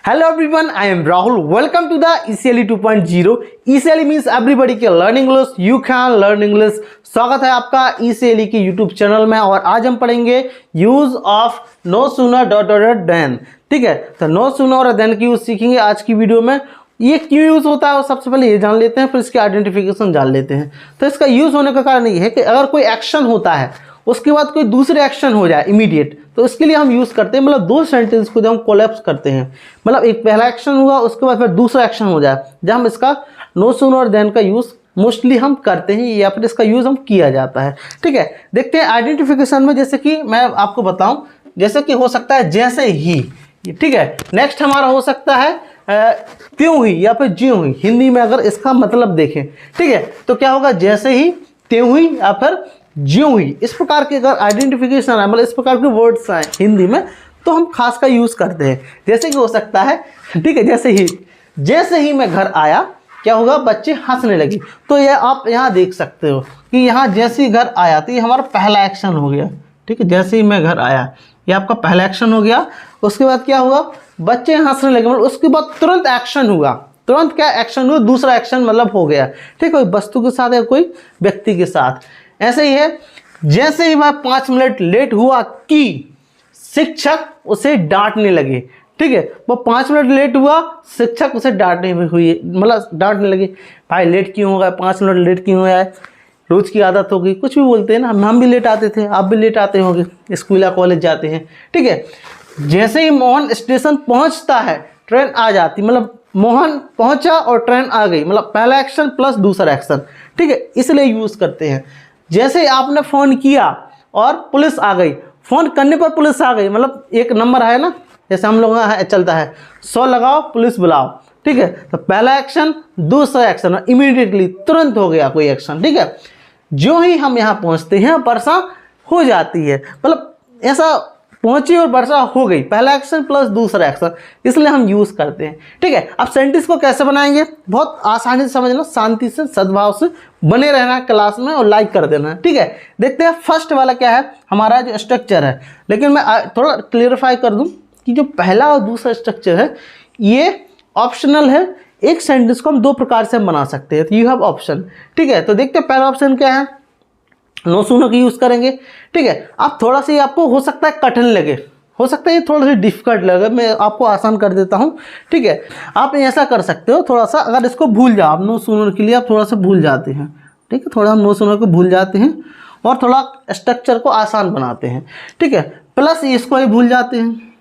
Hello everyone, I am Rahul. Welcome to the ECLE 2.0. ECLE means everybody can learn English. You can learn English. स्वागत है आपका ECLE के YouTube channel में और आज हम पढ़ेंगे use of no sooner dot then. ठीक है, तो नो सूनर और देन की यूज सीखेंगे आज की वीडियो में। ये क्यों यूज होता है वो सबसे पहले ये जान लेते हैं, फिर इसकी आइडेंटिफिकेशन जान लेते हैं। तो इसका यूज होने का कारण ये है कि अगर कोई एक्शन होता है उसके बाद कोई दूसरे एक्शन हो जाए इमीडिएट, तो इसके लिए हम यूज़ करते हैं। मतलब दो सेंटेंस को जब हम कोलैप्स करते हैं, मतलब एक पहला एक्शन हुआ उसके बाद फिर दूसरा एक्शन हो जाए, जब हम इसका नो सूनर और देन का यूज़ मोस्टली हम करते हैं या फिर इसका यूज़ हम किया जाता है। ठीक है, देखते हैं आइडेंटिफिकेशन में। जैसे कि मैं आपको बताऊं, जैसे कि हो सकता है जैसे ही, ठीक है। नेक्स्ट हमारा हो सकता है त्यों ही या फिर ज्यों ही। हिंदी में अगर इसका मतलब देखें, ठीक है, तो क्या होगा, जैसे ही, त्यों ही या फिर ज्यों ही। इस प्रकार के अगर आइडेंटिफिकेशन है, मतलब इस प्रकार के वर्ड्स आए हिंदी में, तो हम खास का यूज़ करते हैं। जैसे कि हो सकता है, ठीक है, जैसे ही मैं घर आया, क्या होगा, बच्चे हंसने लगे। तो ये आप यहाँ देख सकते हो कि यहाँ जैसे ही घर आया, तो ये हमारा पहला एक्शन हो गया। ठीक है, जैसे ही मैं घर आया, ये आपका पहला एक्शन हो गया। उसके बाद क्या हुआ, बच्चे हंसने लगे, मतलब उसके बाद तुरंत एक्शन हुआ। तुरंत क्या एक्शन हुआ, दूसरा एक्शन मतलब हो गया। ठीक है, कोई वस्तु के साथ या कोई व्यक्ति के साथ। ऐसे ही है, जैसे ही वह 5 मिनट लेट हुआ कि शिक्षक उसे डांटने लगे। ठीक है, वो 5 मिनट लेट हुआ, शिक्षक उसे डांटने हुई, मतलब डांटने लगे, भाई लेट क्यों हो गया, 5 मिनट लेट क्यों हुआ है, रोज की आदत होगी, कुछ भी बोलते हैं ना। हम भी लेट आते थे, आप भी लेट आते होंगे, स्कूल या कॉलेज जाते हैं। ठीक है, जैसे ही मोहन स्टेशन पहुंचता है, ट्रेन आ जाती, मतलब मोहन पहुंचा और ट्रेन आ गई, मतलब पहला एक्शन प्लस दूसरा एक्शन। ठीक है, इसलिए यूज करते हैं। जैसे ही आपने फ़ोन किया और पुलिस आ गई, फ़ोन करने पर पुलिस आ गई, मतलब एक नंबर है ना, जैसे हम लोग चलता है 100 लगाओ पुलिस बुलाओ। ठीक है, तो पहला एक्शन दूसरा एक्शन इमीडिएटली तुरंत हो गया कोई एक्शन। ठीक है, जो ही हम यहाँ पहुँचते हैं वर्षा हो जाती है, मतलब ऐसा पहुंची और वर्षा हो गई, पहला एक्शन प्लस दूसरा एक्शन, इसलिए हम यूज़ करते हैं। ठीक है, अब सेंटेंस को कैसे बनाएंगे, बहुत आसानी से समझना, शांति से सद्भाव से बने रहना क्लास में और लाइक कर देना। ठीक है, देखते हैं फर्स्ट वाला क्या है, हमारा जो स्ट्रक्चर है। लेकिन मैं थोड़ा क्लियरिफाई कर दूं कि जो पहला और दूसरा स्ट्रक्चर है ये ऑप्शनल है। एक सेंटेंस को हम दो प्रकार से बना सकते हैं, तो यू हैव ऑप्शन। ठीक है, तो देखते हैं पहला ऑप्शन क्या है, नो सूनर की यूज़ करेंगे। ठीक है, आप थोड़ा सा आपको हो सकता है कठिन लगे, हो सकता है ये थोड़ा सा डिफिकल्ट लगे, मैं आपको आसान कर देता हूँ। ठीक है, आप ऐसा कर सकते हो, थोड़ा सा अगर इसको भूल जाओ, आप नो सूनर के लिए आप थोड़ा सा भूल जाते हैं। ठीक है, थोड़ा हम नो सूनर को भूल जाते हैं और थोड़ा स्ट्रक्चर को आसान बनाते हैं। ठीक है, प्लस इसको ही भूल जाते हैं।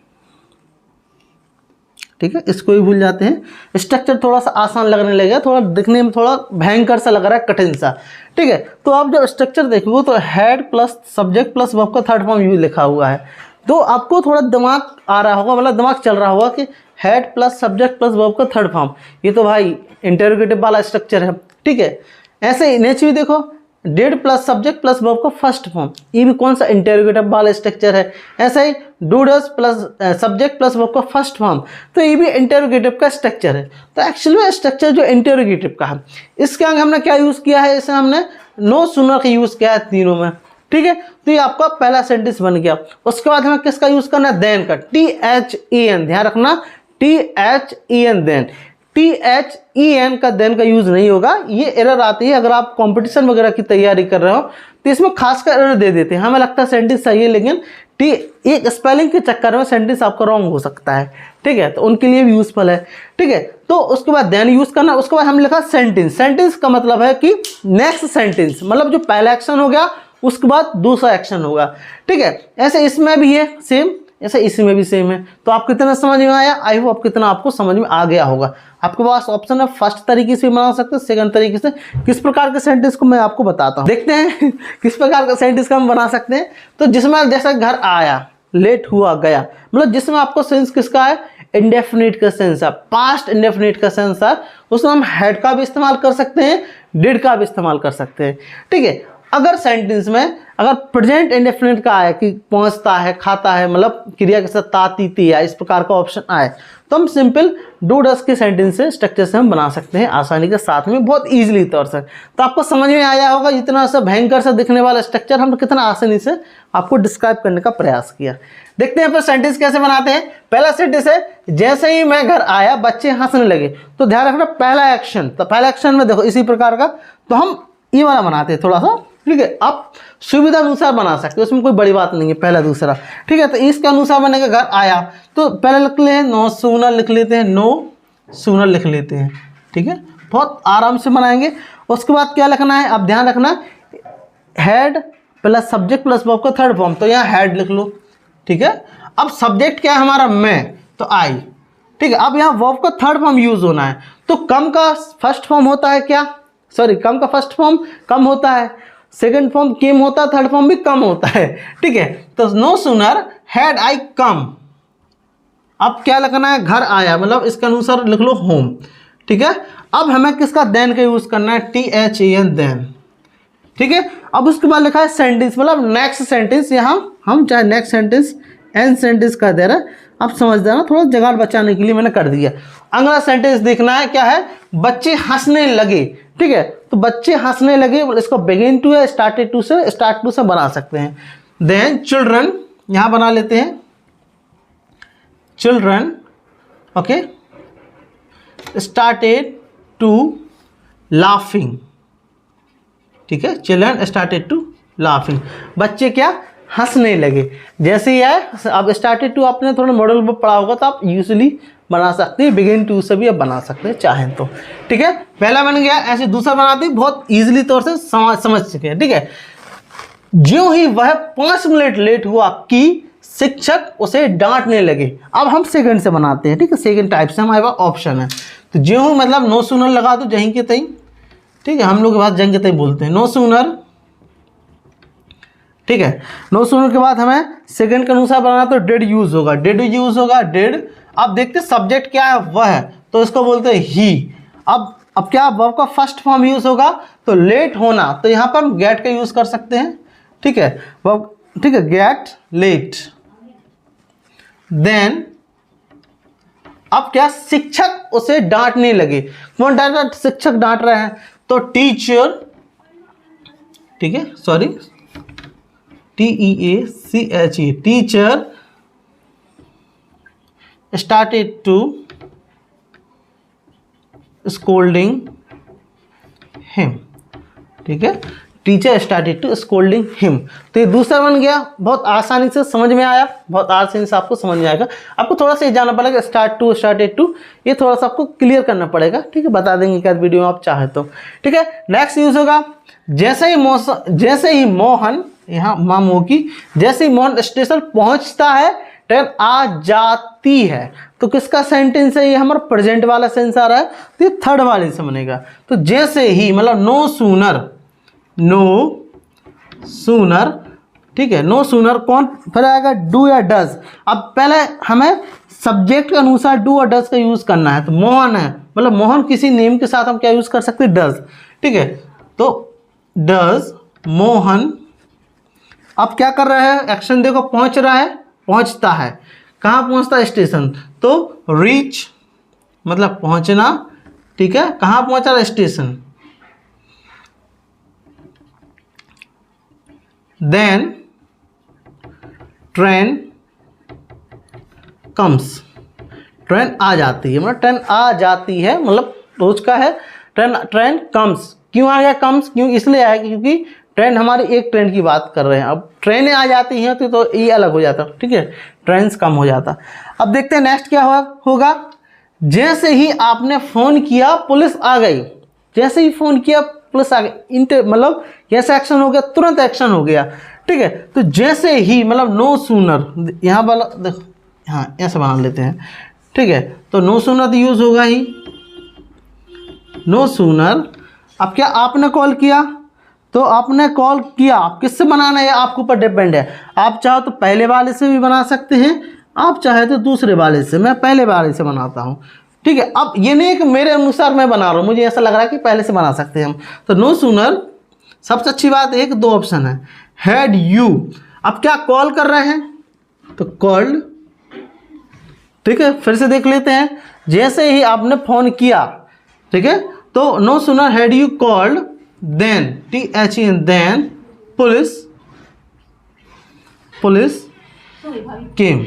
ठीक है, इसको ही भूल जाते हैं। स्ट्रक्चर थोड़ा सा आसान लगने लगेगा, थोड़ा दिखने में थोड़ा भयंकर सा लग रहा है, कठिन सा। ठीक है, तो आप जब स्ट्रक्चर देखोगे तो head plus subject plus verb का थर्ड फॉर्म यूज लिखा हुआ है, तो आपको थोड़ा दिमाग आ रहा होगा, मतलब दिमाग चल रहा होगा कि head plus subject plus verb का थर्ड फॉर्म, ये तो भाई इंटरोगेटिव वाला स्ट्रक्चर है। ठीक है, ऐसे ही नेक्स्ट भी देखो, dead plus subject plus verb का फर्स्ट फॉर्म, ये भी कौन सा इंटरोगेटिव वाला स्ट्रक्चर है। ऐसा ही do does plus subject plus verb का फर्स्ट फॉर्म, तो ये भी इंटरोगेटिव का स्ट्रक्चर है। तो एक्चुअली में स्ट्रक्चर जो इंटरोगेटिव का है, इसके आगे हमने क्या यूज़ किया है, इसे हमने नो सूनर का यूज़ किया है तीनों में। ठीक है, तो ये आपका पहला सेंटेंस बन गया। उसके बाद हमें किसका यूज़ करना है, देन का, THEN, ध्यान रखना, THEN, देन। THEN का देन का यूज नहीं होगा, ये एरर आती है अगर आप कंपटीशन वगैरह की तैयारी कर रहे हो, तो इसमें खासकर एरर दे देते हैं। हमें लगता है सेंटेंस सही है, लेकिन एक स्पेलिंग के चक्कर में सेंटेंस आपका रॉन्ग हो सकता है। ठीक है, तो उनके लिए भी यूजफुल है। ठीक है, तो उसके बाद देन यूज करना। उसके बाद हम लिखा सेंटेंस। सेंटेंस का मतलब है कि नेक्स्ट सेंटेंस, मतलब जो पहला एक्शन हो गया उसके बाद दूसरा एक्शन होगा। ठीक है, ऐसे इसमें भी है सेम, ऐसा इसमें भी सेम है। तो आप कितना समझ में आया, आई होप कितना आपको समझ में आ गया होगा। आपके पास ऑप्शन है, फर्स्ट तरीके से बना सकते हैं, सेकंड तरीके से। किस प्रकार के सेंटेंस को मैं आपको बताता हूँ, देखते हैं किस प्रकार का सेंटेंस का हम बना सकते हैं। तो जिसमें जैसा घर आया, लेट हुआ, गया, मतलब जिसमें आपको सेंस किसका है, इंडेफिनिट का सेंस है, पास्ट इंडेफिनिट का सेंस है, उसमें हम हेड का भी इस्तेमाल कर सकते हैं, डिड का भी इस्तेमाल कर सकते हैं। ठीक है, अगर सेंटेंस में अगर प्रेजेंट इंडेफिनिट का आए कि पहुंचता है, खाता है, मतलब क्रिया के साथ ता, ती, ती या इस प्रकार का ऑप्शन आए, तो हम सिंपल डू डस के सेंटेंस से स्ट्रक्चर से हम बना सकते हैं आसानी के साथ में, बहुत ईजिली तौर से। तो आपको समझ में आया होगा इतना सा भयंकर सा दिखने वाला स्ट्रक्चर हम कितना आसानी से आपको डिस्क्राइब करने का प्रयास किया। देखते हैं फिर सेंटेंस कैसे बनाते हैं। पहला सेंटेंस है, जैसे ही मैं घर आया बच्चे हंसने लगे। तो ध्यान रखना पहला एक्शन, तो पहला एक्शन में देखो इसी प्रकार का, तो हम ये वाला बनाते हैं थोड़ा सा, ठीक है। आप सुविधा अनुसार बना सकते हो, उसमें कोई बड़ी बात नहीं है, पहला दूसरा, ठीक है। तो इसके अनुसार मैंने कहा घर आया, तो पहले लिख ले नो सूनर लिख लेते हैं, नो सूनर लिख लेते हैं, ठीक है। बहुत आराम से बनाएंगे। उसके बाद क्या लिखना है, अब ध्यान रखना, head plus subject plus verb का थर्ड फॉर्म, तो यहाँ हेड लिख लो, ठीक है। अब सब्जेक्ट क्या है हमारा, मैं, तो आई, ठीक है। अब यहाँ वर्ब का थर्ड फॉर्म यूज होना है, तो कम का फर्स्ट फॉर्म होता है क्या, सॉरी कम का फर्स्ट फॉर्म कम होता है, सेकंड फॉर्म केम होता है, थर्ड फॉर्म भी कम होता है, ठीक है। तो नो सूनर हैड आई कम। अब क्या लिखना है, घर आया, मतलब इसके अनुसार लिख लो होम, ठीक है। अब हमें किसका देन का यूज करना है, THEN देन, ठीक है। अब उसके बाद लिखा है सेंटेंस, मतलब नेक्स्ट सेंटेंस, यहाँ हम चाहे नेक्स्ट सेंटेंस एंड सेंटेंस कर दे रहे हैं, आप समझ देना, थोड़ा जगह बचाने के लिए मैंने कर दिया। अगला सेंटेंस देखना है क्या है, बच्चे हंसने लगे, ठीक है। तो बच्चे हंसने लगे, इसको बिगिन टू या स्टार्टेड टू से, स्टार्ट टू से बना सकते हैं। देन चिल्ड्रन, यहां बना लेते हैं children, okay, started to laughing, ठीक है। चिल्ड्रन स्टार्टेड टू लाफिंग, बच्चे क्या हंसने लगे। जैसे ही है, अब स्टार्टेड टू आपने थोड़ा मॉडल में पढ़ा होगा, तो आप यूजली बना सकते हैं, बिगिन टू से भी आप बना सकते हैं चाहें तो, ठीक है। पहला बन गया, ऐसे दूसरा बनाते हैं, बहुत इजीली तौर से समझ सके, ठीक है। ज्यों ही वह 5 मिनट लेट हुआ कि शिक्षक उसे डांटने लगे। अब हम सेकंड से बनाते हैं, ठीक है, सेकंड टाइप से हमारे पास ऑप्शन है। तो ज्यों मतलब नो सूनर लगा दो जहीं के तहीं, ठीक है, हम लोग के पास जहीं के तहीं बोलते हैं नो सूनर, ठीक है। नो सूनर के बाद हमें सेकंड के अनुसार बनाना, तो डेड यूज होगा, डेड यूज होगा, डेड। अब देखते सब्जेक्ट क्या है, वह है, तो इसको बोलते हैं ही। अब क्या वर्ब का फर्स्ट फॉर्म यूज होगा, तो लेट होना, तो यहाँ पर हम गेट का यूज कर सकते हैं, ठीक है, वर्ब, ठीक है, गेट लेट। देन अब क्या, शिक्षक उसे डांटने लगे, कौन डांट रहा, शिक्षक डांट रहे हैं, तो टीचर, ठीक है, sorry TEACHE, teacher started to scolding him, ठीक है, teacher started to scolding him. तो ये दूसरा बन गया, बहुत आसानी से समझ में आया, बहुत आसानी से आपको समझ में आएगा। आपको थोड़ा सा ये जानना पड़ेगा, स्टार्टेड टू, ये थोड़ा सा आपको क्लियर करना पड़ेगा, ठीक है, बता देंगे क्या वीडियो में आप चाहे तो, ठीक है। नेक्स्ट यूज होगा, जैसे ही मोहन, यहाँ मामू की, जैसे ही मोहन स्टेशन पहुंचता है ट्रेन आ जाती है। तो किसका सेंटेंस है ये, हमारा प्रेजेंट वाला सेंस आ रहा है, तो ये थर्ड वाले से बनेगा। तो जैसे ही मतलब नो सूनर, ठीक है, नो सूनर कौन फिर आएगा, डू या डज। अब पहले हमें सब्जेक्ट के अनुसार डू और डज का यूज करना है। तो मोहन है, मतलब मोहन किसी नेम के साथ हम क्या यूज कर सकते हैं, डज, ठीक है। तो डज मोहन, अब क्या कर रहा है, एक्शन देखो, पहुंच रहा है, पहुंचता है, कहाँ पहुंचता है, स्टेशन, तो रीच मतलब पहुंचना, ठीक है, कहाँ पहुंचा रहा, station. Then train comes, train आ जाती है, मतलब ट्रेन आ जाती है, मतलब रोज का है, ट्रेन कम्स। क्यों आ गया कम्स, क्यों इसलिए आया क्योंकि ट्रेन हमारी एक ट्रेन की बात कर रहे हैं। अब ट्रेनें आ जाती हैं तो ये अलग हो जाता, ठीक है, ट्रेन्स कम हो जाता। अब देखते हैं नेक्स्ट क्या होगा, जैसे ही आपने फोन किया पुलिस आ गई। जैसे ही फोन किया पुलिस आ गई, मतलब कैसे एक्शन हो गया, तुरंत एक्शन हो गया, ठीक है। तो जैसे ही मतलब नो सूनर, यहाँ वाला देखो, हाँ ऐसे बना लेते हैं, ठीक है। तो नो सूनर तो यूज होगा ही, नो सूनर। अब क्या आपने कॉल किया, तो आपने कॉल किया, आप किससे बनाना है आपके ऊपर डिपेंड है। आप चाहो तो पहले वाले से भी बना सकते हैं, आप चाहे तो दूसरे वाले से। मैं पहले वाले से बनाता हूँ, ठीक है। अब ये नहीं कि मेरे अनुसार मैं बना रहा हूँ, मुझे ऐसा लग रहा है कि पहले से बना सकते हैं हम। तो नो सूनर सबसे अच्छी बात एक 2 ऑप्शन है, हैड यू। अब क्या कॉल कर रहे हैं तो कॉल्ड, ठीक है। फिर से देख लेते हैं, जैसे ही आपने फोन किया, ठीक है, तो no sooner had you called then, THEN then police came,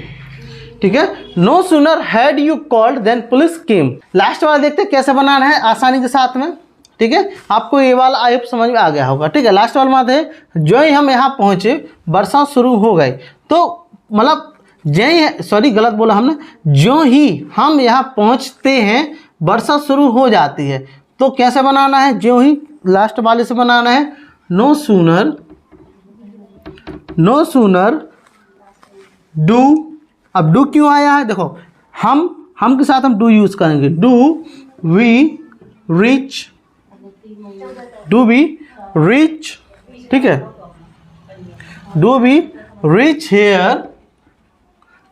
ठीक है। No sooner had you called then police came. Last वाला देखते हैं कैसे बनाना है आसानी के साथ में, ठीक है। आपको ये वाला आई होप समझ में आ गया होगा, ठीक है। लास्ट वाला बात है, जो ही हम यहाँ पहुँचे बरसात शुरू हो गई, तो मतलब सॉरी गलत बोला हमने, जो ही हम यहाँ पहुँचते हैं बरसात शुरू हो जाती है। तो कैसे बनाना है, जो ही लास्ट वाले से बनाना है, नो सूनर डू। अब डू क्यों आया है, देखो हम के साथ हम डू यूज करेंगे, डू वी रीच, ठीक है, do we reach here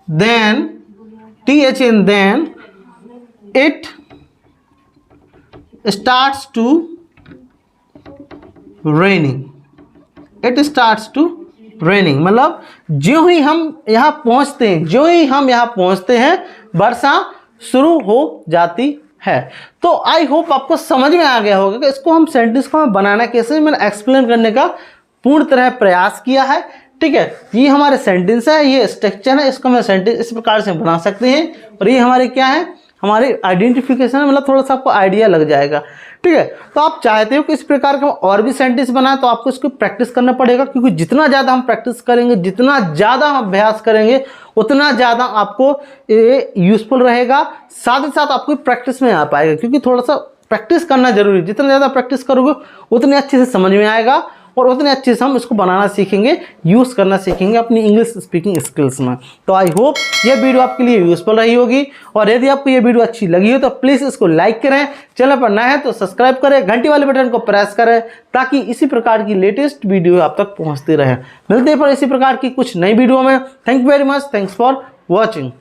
then, THEN then it starts to raining, मतलब जो ही हम यहाँ पहुँचते हैं वर्षा शुरू हो जाती है। तो आई होप आपको समझ में आ गया होगा कि इसको हम सेंटेंस को बनाना कैसे, मैंने एक्सप्लेन करने का पूर्ण तरह प्रयास किया है, ठीक है। ये हमारे सेंटेंस है, ये स्ट्रक्चर है, इसको हम सेंटेंस इस प्रकार से बना सकते हैं। और ये हमारे क्या है, हमारी आइडेंटिफिकेशन है, मतलब थोड़ा सा आपको आइडिया लग जाएगा, ठीक है। तो आप चाहते हो कि इस प्रकार के और भी सेंटेंस बनाए, तो आपको इसको प्रैक्टिस करना पड़ेगा, क्योंकि जितना ज़्यादा हम प्रैक्टिस करेंगे, जितना ज़्यादा हम अभ्यास करेंगे, उतना ज़्यादा आपको ये यूजफुल रहेगा। साथ ही साथ आपको प्रैक्टिस में आ पाएगा, क्योंकि थोड़ा सा प्रैक्टिस करना जरूरी है। जितना ज़्यादा प्रैक्टिस करोगे उतने अच्छे से समझ में आएगा, और उतने अच्छे से हम इसको बनाना सीखेंगे, यूज़ करना सीखेंगे अपनी इंग्लिश स्पीकिंग स्किल्स में। तो आई होप ये वीडियो आपके लिए यूजफुल रही होगी, और यदि आपको ये वीडियो अच्छी लगी हो तो प्लीज़ इसको लाइक करें, चैनल पर नए हैं तो सब्सक्राइब करें, घंटी वाले बटन को प्रेस करें, ताकि इसी प्रकार की लेटेस्ट वीडियो आप तक पहुँचती रहे। मिलते हैं पर इसी प्रकार की कुछ नई वीडियो में। Thank you very much, thanks for watching.